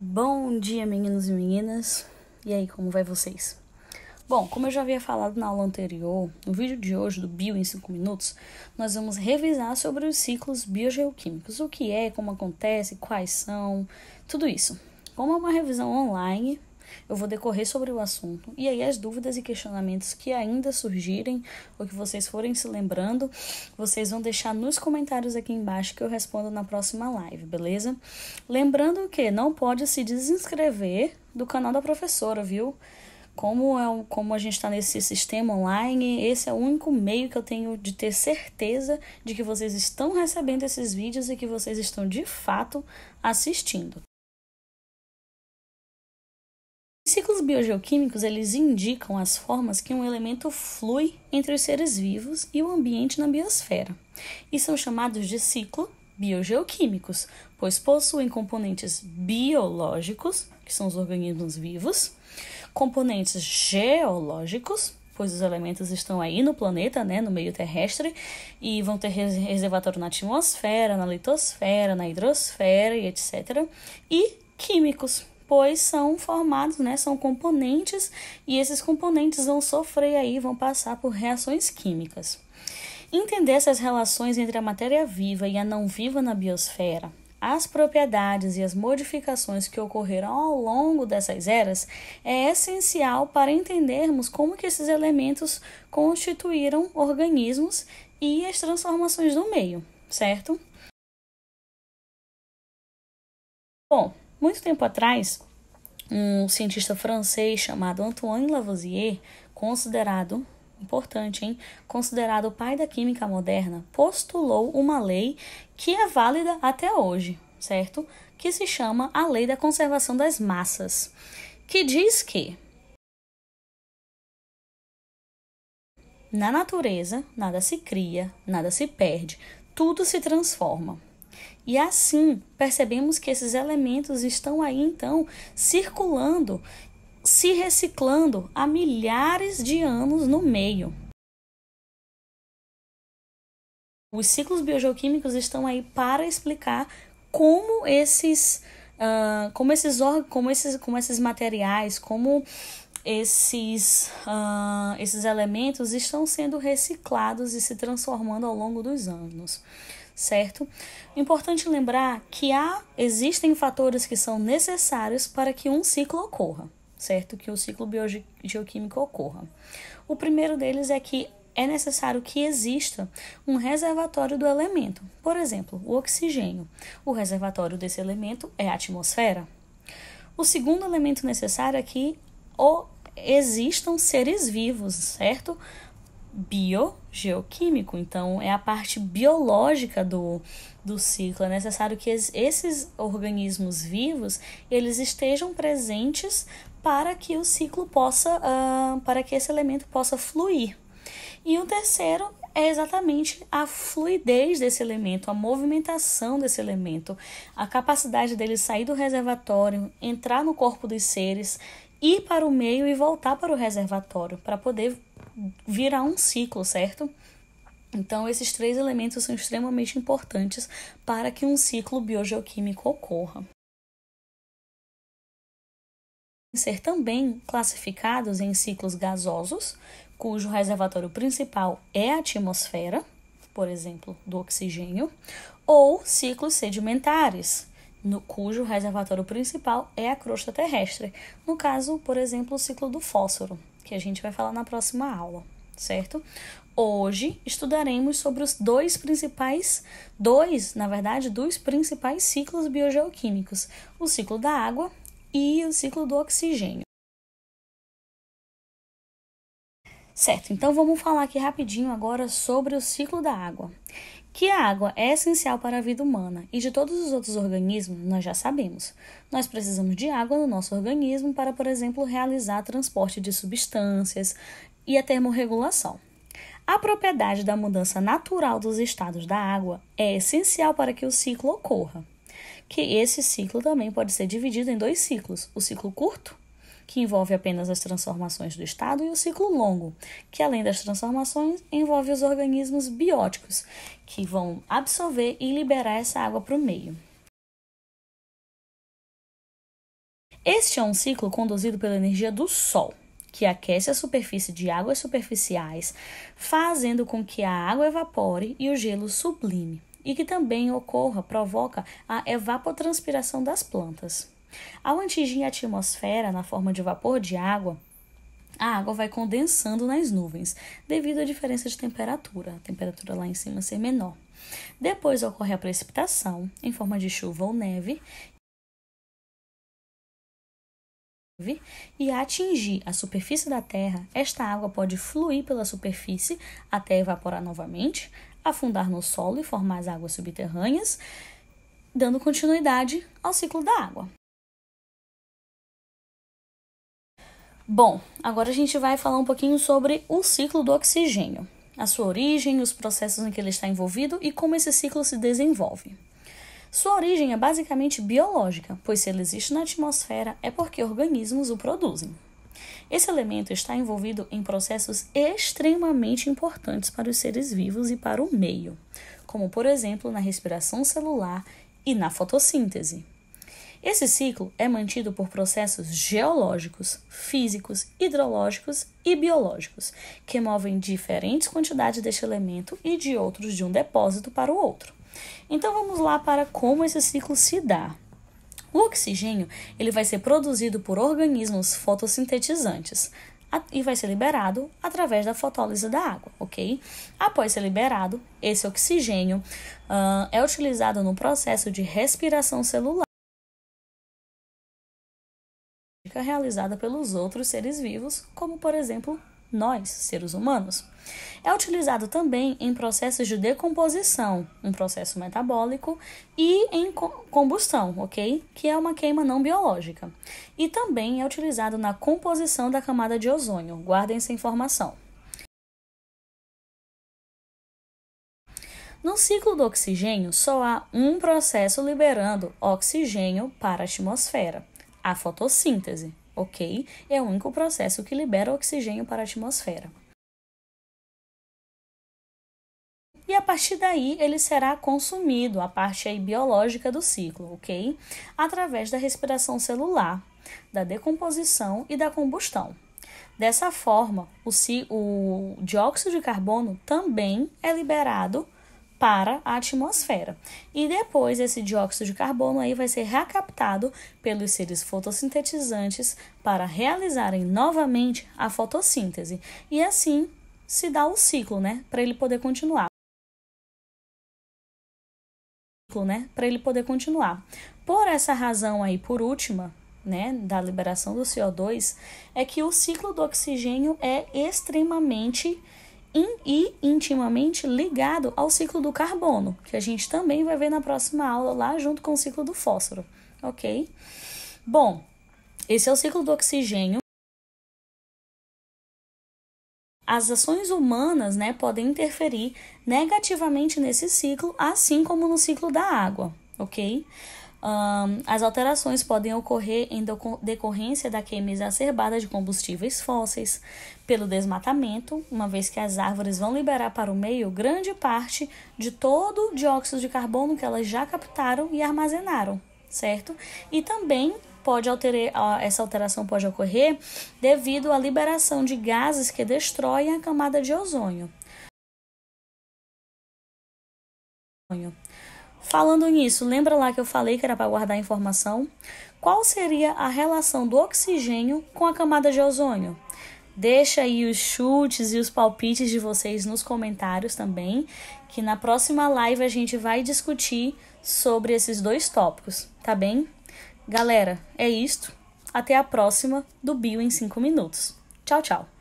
Bom dia, meninos e meninas. E aí, como vai vocês? Bom, como eu já havia falado na aula anterior, no vídeo de hoje do Bio em 5 minutos, nós vamos revisar sobre os ciclos biogeoquímicos, o que é, como acontece, quais são, tudo isso. Como é uma revisão online, eu vou decorrer sobre o assunto e aí as dúvidas e questionamentos que ainda surgirem ou que vocês forem se lembrando, vocês vão deixar nos comentários aqui embaixo que eu respondo na próxima live, beleza? Lembrando que não pode se desinscrever do canal da professora, viu? Como a gente está nesse sistema online, esse é o único meio que eu tenho de ter certeza de que vocês estão recebendo esses vídeos e que vocês estão de fato assistindo. Os ciclos biogeoquímicos, eles indicam as formas que um elemento flui entre os seres vivos e o ambiente na biosfera, e são chamados de ciclo biogeoquímicos, pois possuem componentes biológicos, que são os organismos vivos, componentes geológicos, pois os elementos estão aí no planeta, no meio terrestre, e vão ter reservatório na atmosfera, na litosfera, na hidrosfera e etc. E químicos, pois são formados, são componentes, e esses componentes vão sofrer aí, vão passar por reações químicas. Entender essas relações entre a matéria viva e a não viva na biosfera, as propriedades e as modificações que ocorreram ao longo dessas eras é essencial para entendermos como que esses elementos constituíram organismos e as transformações do meio, certo? Bom, muito tempo atrás, um cientista francês chamado Antoine Lavoisier, considerado o pai da química moderna, postulou uma lei que é válida até hoje, certo? Que se chama a Lei da Conservação das Massas, que diz que na natureza nada se cria, nada se perde, tudo se transforma. E assim, percebemos que esses elementos estão aí, então, circulando, se reciclando há milhares de anos no meio. Os ciclos biogeoquímicos estão aí para explicar como esses materiais, como esses elementos estão sendo reciclados e se transformando ao longo dos anos, certo? Importante lembrar que existem fatores que são necessários para que um ciclo ocorra, certo? Que o ciclo biogeoquímico ocorra. O primeiro deles é que é necessário que exista um reservatório do elemento. Por exemplo, o oxigênio. O reservatório desse elemento é a atmosfera. O segundo elemento necessário é que existam seres vivos, certo? Biogeoquímico, então é a parte biológica do ciclo. É necessário que esses organismos vivos eles estejam presentes para que o ciclo para que esse elemento possa fluir. E o terceiro é exatamente a fluidez desse elemento, a movimentação desse elemento, a capacidade dele sair do reservatório, entrar no corpo dos seres, ir para o meio e voltar para o reservatório, para poder virar um ciclo, certo? Então, esses 3 elementos são extremamente importantes para que um ciclo biogeoquímico ocorra. Ser também classificados em ciclos gasosos, cujo reservatório principal é a atmosfera, por exemplo, do oxigênio, ou ciclos sedimentares, cujo reservatório principal é a crosta terrestre. No caso, por exemplo, o ciclo do fósforo, que a gente vai falar na próxima aula, certo? Hoje estudaremos sobre os dos principais ciclos biogeoquímicos, o ciclo da água e o ciclo do oxigênio. Certo, então vamos falar aqui rapidinho agora sobre o ciclo da água. Que a água é essencial para a vida humana e de todos os outros organismos, nós já sabemos. Nós precisamos de água no nosso organismo para, por exemplo, realizar transporte de substâncias e a termorregulação. A propriedade da mudança natural dos estados da água é essencial para que o ciclo ocorra. Que esse ciclo também pode ser dividido em 2 ciclos, o ciclo curto, que envolve apenas as transformações do estado, e o ciclo longo, que além das transformações, envolve os organismos bióticos, que vão absorver e liberar essa água para o meio. Este é um ciclo conduzido pela energia do Sol, que aquece a superfície de águas superficiais, fazendo com que a água evapore e o gelo sublime, e que também provoca a evapotranspiração das plantas. Ao atingir a atmosfera na forma de vapor de água, a água vai condensando nas nuvens, devido à diferença de temperatura, a temperatura lá em cima ser menor. Depois ocorre a precipitação, em forma de chuva ou neve, e a atingir a superfície da Terra, esta água pode fluir pela superfície até evaporar novamente, afundar no solo e formar as águas subterrâneas, dando continuidade ao ciclo da água. Bom, agora a gente vai falar um pouquinho sobre o ciclo do oxigênio, a sua origem, os processos em que ele está envolvido e como esse ciclo se desenvolve. Sua origem é basicamente biológica, pois se ele existe na atmosfera é porque organismos o produzem. Esse elemento está envolvido em processos extremamente importantes para os seres vivos e para o meio, como por exemplo na respiração celular e na fotossíntese. Esse ciclo é mantido por processos geológicos, físicos, hidrológicos e biológicos, que movem diferentes quantidades deste elemento e de outros de um depósito para o outro. Então vamos lá para como esse ciclo se dá. O oxigênio ele vai ser produzido por organismos fotossintetizantes e vai ser liberado através da fotólise da água, ok? Após ser liberado, esse oxigênio é utilizado no processo de respiração celular realizada pelos outros seres vivos, como por exemplo nós, seres humanos. É utilizado também em processos de decomposição, um processo metabólico, e em combustão, ok? Que é uma queima não biológica. E também é utilizado na composição da camada de ozônio. Guardem essa informação. No ciclo do oxigênio, só há um processo liberando oxigênio para a atmosfera, a fotossíntese, ok? É o único processo que libera oxigênio para a atmosfera. E a partir daí ele será consumido, a parte aí biológica do ciclo, ok? Através da respiração celular, da decomposição e da combustão. Dessa forma, o dióxido de carbono também é liberado para a atmosfera. E depois esse dióxido de carbono aí vai ser recaptado pelos seres fotossintetizantes para realizarem novamente a fotossíntese. E assim se dá o ciclo, né? Para ele poder continuar. Por essa razão aí, por última, né, da liberação do CO2, é que o ciclo do oxigênio é extremamente e intimamente ligado ao ciclo do carbono, que a gente também vai ver na próxima aula lá junto com o ciclo do fósforo, ok? Bom, esse é o ciclo do oxigênio. As ações humanas, né, podem interferir negativamente nesse ciclo, assim como no ciclo da água, ok? As alterações podem ocorrer em decorrência da queima exacerbada de combustíveis fósseis, pelo desmatamento, uma vez que as árvores vão liberar para o meio grande parte de todo o dióxido de carbono que elas já captaram e armazenaram, certo? E também essa alteração pode ocorrer devido à liberação de gases que destroem a camada de ozônio. Falando nisso, lembra lá que eu falei que era para guardar informação? Qual seria a relação do oxigênio com a camada de ozônio? Deixa aí os chutes e os palpites de vocês nos comentários também, que na próxima live a gente vai discutir sobre esses dois tópicos, tá bem? Galera, é isto. Até a próxima do Bio em 5 minutos. Tchau, tchau!